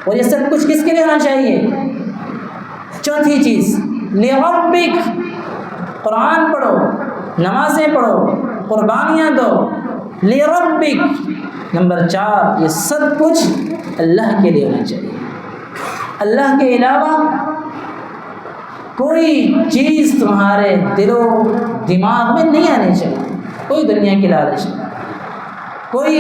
اور یہ سب کچھ کس کے لیے ہونا چاہیے؟ چوتھی چیز لِرَبِّكَ، قرآن پڑھو، نمازیں پڑھو، قربانیاں دو، لِرَبِّكَ۔ نمبر 4، یہ سب کچھ اللہ کے لیے ہونا چاہیے، اللہ کے علاوہ کوئی چیز تمہارے دل و دماغ میں نہیں آنی چاہیے، کوئی دنیا کی لالچ نہیں، کوئی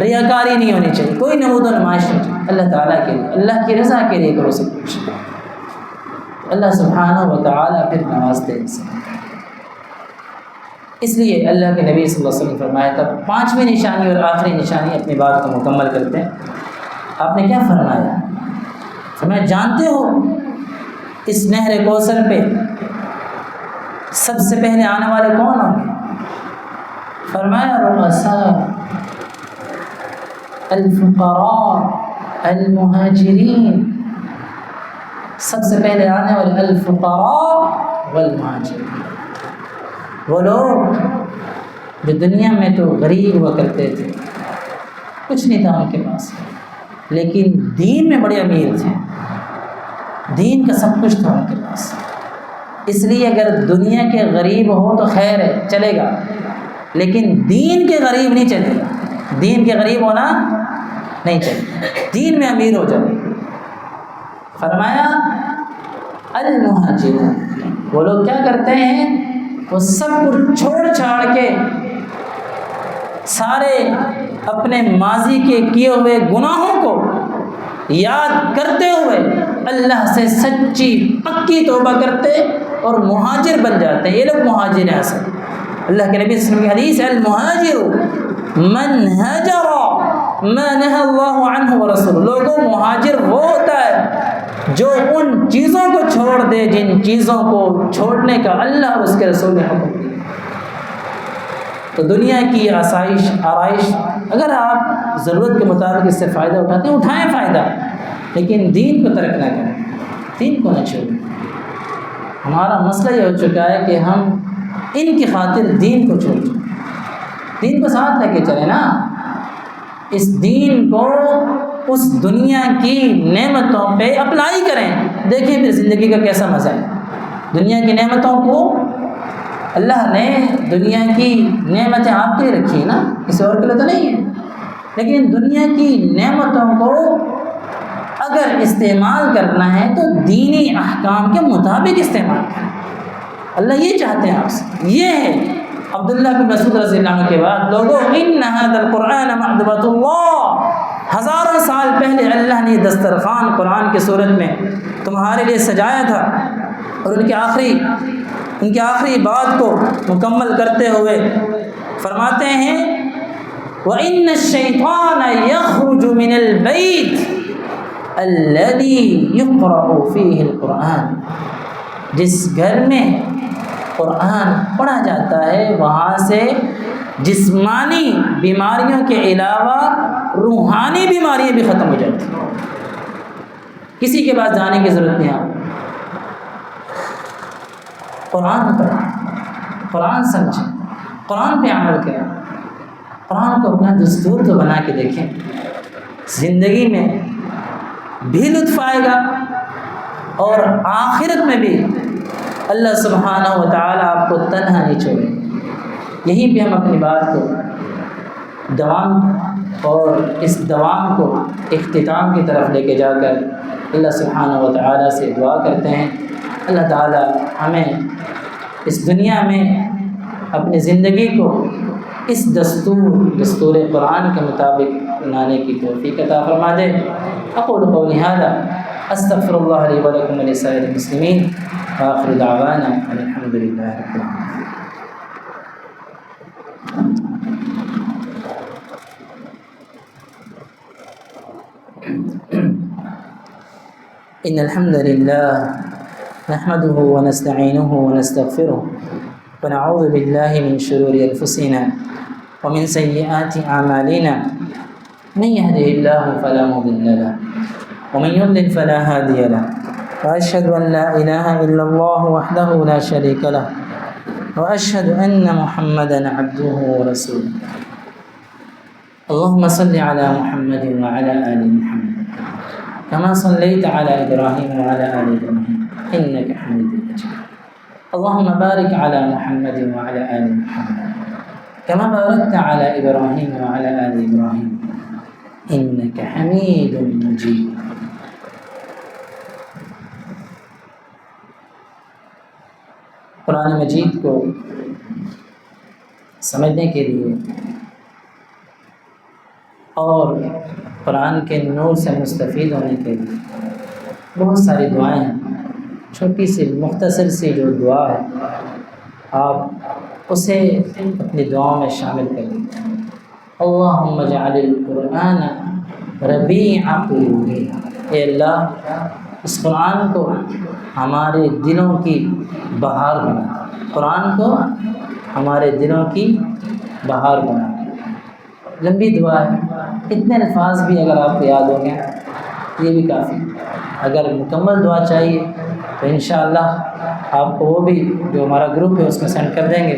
ریاکاری نہیں ہونی چاہیے، کوئی نمود و نمائش نہیں چاہیے، اللہ تعالیٰ کے لیے، اللہ کی رضا کے لیے کرو سب کچھ۔ اللہ سبحانہ و تعالیٰ پھر نوازتے ہیں سے۔ اس لیے اللہ کے نبی صلی اللہ علیہ وسلم فرمایا تھا، 5ویں نشانی اور آخری نشانی اپنی بات کو مکمل کرتے ہیں۔ آپ نے کیا فرمایا؟ فرمایا جانتے ہو اس نہر کوثر پہ سب سے پہلے آنے والے کون ہوں گے؟ فرمایا رؤساء الفقراء المہاجرین، سب سے پہلے آنے والے الفقراء والمہاجرین، وہ لوگ جو دنیا میں تو غریب ہوا کرتے تھے، کچھ نہیں تھا ان کے پاس، لیکن دین میں بڑے امیر تھے، دین کا سب کچھ تھا ان کے پاس، اس لیے اگر دنیا کے غریب ہو تو خیر ہے، چلے گا، لیکن دین کے غریب نہیں چلے گا، دین کے غریب ہونا نہیں چاہیے، دین میں امیر ہو جائے۔ فرمایا المہاجرون، وہ لوگ کیا کرتے ہیں، وہ سب کچھ چھوڑ چھاڑ کے، سارے اپنے ماضی کے کیے ہوئے گناہوں کو یاد کرتے ہوئے اللہ سے سچی پکی توبہ کرتے اور مہاجر بن جاتے ہیں۔ یہ لوگ مہاجر ہیں اصل۔ اللہ کے نبی صلی اللہ علیہ وسلم کی حدیث ہے، المہاجر من ہجر ما نہى اللہ عنہ ورسولہ، لوگوں مہاجر وہ ہوتا ہے جو ان چیزوں کو چھوڑ دے جن چیزوں کو چھوڑنے کا اللہ اور اس کے رسول نے حکم دیا۔ تو دنیا کی آسائش آرائش اگر آپ ضرورت کے مطابق اس سے فائدہ اٹھاتے ہیں، اٹھائیں فائدہ، لیکن دین کو ترک نہ کریں، دین کو نہ چھوڑیں۔ ہمارا مسئلہ یہ ہو چکا ہے کہ ہم ان کی خاطر دین کو چھوڑ چکے، دین کو ساتھ لے کے چلیں نا، اس دین کو اس دنیا کی نعمتوں پہ اپلائی کریں، دیکھیں پھر زندگی کا کیسا مزہ ہے۔ دنیا کی نعمتوں کو اللہ نے دنیا کی نعمتیں آپ کے لیے رکھی ہیں نا، کسی اور کے لیے تو نہیں ہے، لیکن دنیا کی نعمتوں کو اگر استعمال کرنا ہے تو دینی احکام کے مطابق استعمال کریں۔ اللہ یہ چاہتے ہیں آپ سے، یہ ہے عبداللہ بن مسعود رضی اللہ عنہ کے بعد لوگوں ان ھذا القرآن مأدبۃ اللہ، ہزاروں سال پہلے اللہ نے دسترخوان قرآن کی صورت میں تمہارے لیے سجایا تھا، اور ان کی آخری بات کو مکمل کرتے ہوئے فرماتے ہیں وَإِنَّ الشَّيْطَانَ يَخْرُجُ مِنَ الْبَيْتِ الَّذِي يُقْرَأُ فِيهِ الْقُرْآنِ، جس گھر میں قرآن پڑھا جاتا ہے وہاں سے جسمانی بیماریوں کے علاوہ روحانی بیماریاں بھی ختم ہو جاتی ہیں، کسی کے پاس جانے کی ضرورت نہیں۔ آپ قرآن پڑھیں، قرآن سمجھیں، قرآن پہ عمل کریں، قرآن کو اپنا دستور تو بنا کے دیکھیں، زندگی میں بھی لطف آئے گا اور آخرت میں بھی اللہ سبحانہ و تعالیٰ آپ کو تنہا نہیں چھوڑے۔ یہیں پہ ہم اپنی بات کو دوام اور اس دوام کو اختتام کی طرف لے کے جا کر اللہ سبحانہ و تعالیٰ سے دعا کرتے ہیں، اللہ تعالیٰ ہمیں اس دنیا میں اپنی زندگی کو اس دستور قرآن کے مطابق بنانے کی توفیق عطا فرما دے۔ اقول قولی ھذا استغفر اللہ لی ولکم ولسائر المسلمین وآخر دعوانا الحمد للہ رب العالمین۔ ان الحمد للہ نحمده ونستعینه ونستغفره ونعوذ باللہ من شرور انفسنا ومن سیئات اعمالنا، من يهده الله فلا مضل له ومن يضلل فلا هادي له، واشهد ان لا اله الا الله وحده لا شريك له، واشهد ان محمدا عبده ورسوله۔ اللهم صل على محمد وعلى ال محمد كما صليت على ابراهيم وعلى ال ابراهيم انك حميد مجيد، اللهم بارك على محمد وعلى ال محمد كما باركت على ابراهيم وعلى ال ابراهيم انك حميد مجيد۔ قرآن مجید کو سمجھنے کے لیے اور قرآن کے نور سے مستفید ہونے کے لیے بہت ساری دعائیں ہیں، چھوٹی سی مختصر سی جو دعا ہے آپ اسے اپنی دعاؤں میں شامل کر لیجیے۔ اللہم اجعل القرآن ربیع قلوبنا، اے اللہ اس قرآن کو ہمارے دلوں کی بہار بنا، قرآن کو ہمارے دلوں کی بہار بنا۔ لمبی دعا ہے، اتنے الفاظ بھی اگر آپ کو یاد ہوں گے یہ بھی کافی۔ اگر مکمل دعا چاہیے تو انشاءاللہ آپ کو وہ بھی جو ہمارا گروپ ہے اس میں سینڈ کر دیں گے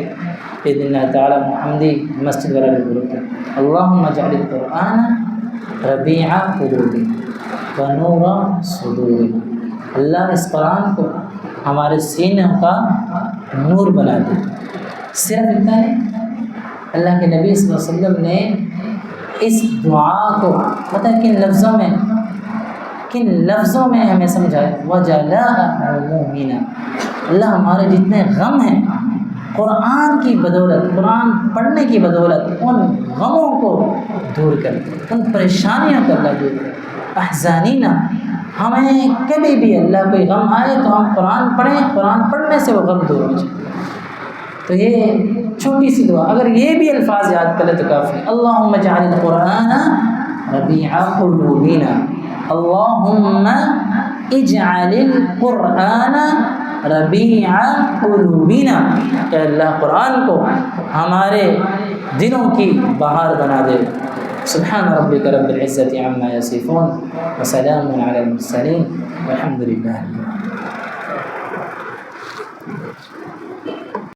بإذن اللہ تعالیٰ، محمدی مسجد والا گروپ ہے۔ اللہم اجعل القرآن ربیع قلوبنا ونور صدورنا، اللہ اس قرآن کو ہمارے سینوں کا نور بنا دے۔ صرف اتنا نہیں، اللہ کے نبی صلی اللہ علیہ وسلم نے اس دعا کو پتہ کن لفظوں میں ہمیں سمجھایا، وَجَلَاءَ هُمُومِنَا، اللہ ہمارے جتنے غم ہیں قرآن کی بدولت، قرآن پڑھنے کی بدولت ان غموں کو دور کر دے، ان پریشانیوں کو اللہ دور کرے۔ احزانینا، ہمیں کبھی بھی اللہ کوئی غم آئے تو ہم قرآن پڑھیں، قرآن پڑھنے سے وہ غم دور ہو جائے۔ تو یہ چھوٹی سی دعا، اگر یہ بھی الفاظ یاد کرے تو کافی۔ اللہم اجعل القرآن ربیع قلوبنا، اللہم اجعل القرآن ربیع قلوبنا، کہ اللہ قرآن کو ہمارے دلوں کی بہار بنا دے۔ سبحان ربک رب العزت عما یصفون وسلام علی المرسلین والحمد للہ۔